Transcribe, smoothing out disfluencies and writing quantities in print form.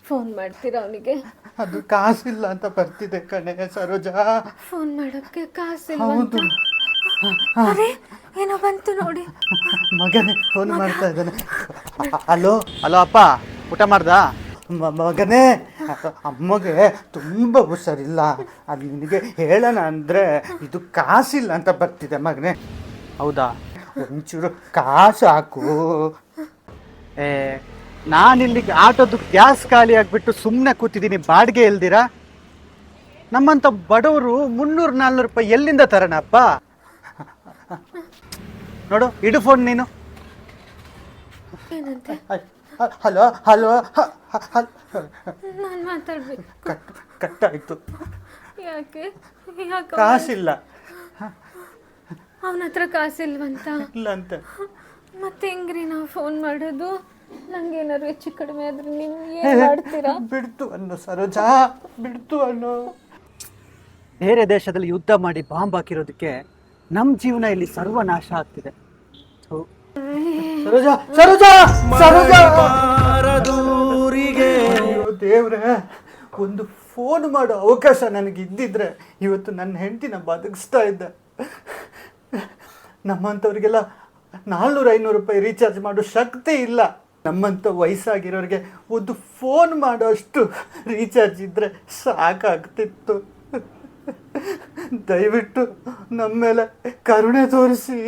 Phone ಮಾಡ್ತೀರಾ ಅವನಿಗೆ? ಅದು ಕಾಸಿಲ್ಲ ಅಂತ ಬರ್ತಿದೆ ಕಣೆ ಸರೋಜಾ. ಫೋನ್ ಮಾಡೋಕ್ಕೆ ಕಾಸಿಲ್ಲ? ಹೌದು. ಅರೆ ಏನೋ ಬಂತು ನೋಡಿ. ಮಗನೇ ಫೋನ್ ಮಾಡ್ತಾ ಇದ್ದಾನೆ. ಹಲೋ ಹಲೋ ಅಪ್ಪ, ಊಟ ಮಾಡ್ದ? ಮಗನೇ, ಅಮ್ಮಗೆ ತುಂಬ ಹುಷಾರಿಲ್ಲ, ಅದು ನಿನಗೆ ಹೇಳೋಣ ಅಂದರೆ ಇದು ಕಾಸಿಲ್ಲ ಅಂತ ಬರ್ತಿದೆ ಮಗನೇ. ಹೌದಾ? ಒಂಚೂರು ಕಾಸು ಹಾಕು. ನಾನಿಲ್ಲಿಗೆ ಆಟೋದು ಗ್ಯಾಸ್ ಖಾಲಿ ಆಗಿಬಿಟ್ಟು ಸುಮ್ಮನೆ ಕೂತಿದ್ದೀನಿ, ಬಾಡಿಗೆ ಇಲ್ದಿರಾ? ನಮ್ಮಂಥ ಬಡವರು 300-400 ರೂಪಾಯಿ ಎಲ್ಲಿಂದ ತರೋಣಪ್ಪ? ನೋಡು, ಇಡು ಫೋನ್ ನೀನು. ಏನಂತೆ? Hello hello. ನಾನು ಮಾತಾಡ್ಬೇಕು. ಕಟ್ಟಾಯ್ತು. ಯಾಕೆ? ಕಾಸಿಲ್ಲ. ಅವನ ಹತ್ರ ಕಾಸಿಲ್ವಂತ? ಇಲ್ಲ ಅಂತ. ಮತ್ತೆ ಹೆಂಗ್ರಿ ನಾವು ಫೋನ್ ಮಾಡೋದು? ನಂಗೆ ಏನಾದ್ರು ಹೆಚ್ಚು ಕಡಿಮೆ ಆದ್ರೆ ನೀವು ಏನು ಮಾಡ್ತೀರಾ? ಬಿಡ್ತು ಅನ್ನೋ ಸರೋಜಾ, ಬಿಡ್ತು ಅನ್ನೋ. ಬೇರೆ ದೇಶದಲ್ಲಿ ಯುದ್ಧ ಮಾಡಿ ಬಾಂಬ್ ಹಾಕಿರೋದಕ್ಕೆ ನಮ್ಮ ಜೀವನ ಇಲ್ಲಿ ಸರ್ವನಾಶ ಆಗ್ತಿದೆ. ಸರೋಜಾ ಸರೋಜಾ ಸರೋಜಾ, ದೇವ್ರೆ, ಒಂದು ಫೋನ್ ಮಾಡೋ ಅವಕಾಶ ನನಗೆ ಇದ್ದಿದ್ರೆ ಇವತ್ತು ನನ್ನ ಹೆಂಡತಿನ ಬದುಕಿಸ್ತಾ ಇದ್ದೆ. ನಮ್ಮಂಥವ್ರಿಗೆಲ್ಲ 400-500 ರೂಪಾಯಿ ರೀಚಾರ್ಜ್ ಮಾಡೋ ಶಕ್ತಿ ಇಲ್ಲ. ನಮ್ಮಂಥ ವಯಸ್ಸಾಗಿರೋರಿಗೆ ಒಂದು ಫೋನ್ ಮಾಡೋ ಅಷ್ಟು ರೀಚಾರ್ಜ್ ಇದ್ದರೆ ಸಾಕಾಗ್ತಿತ್ತು. ದಯವಿಟ್ಟು ನಮ್ಮ ಮೇಲೆ ಕರುಣೆ ತೋರಿಸಿ.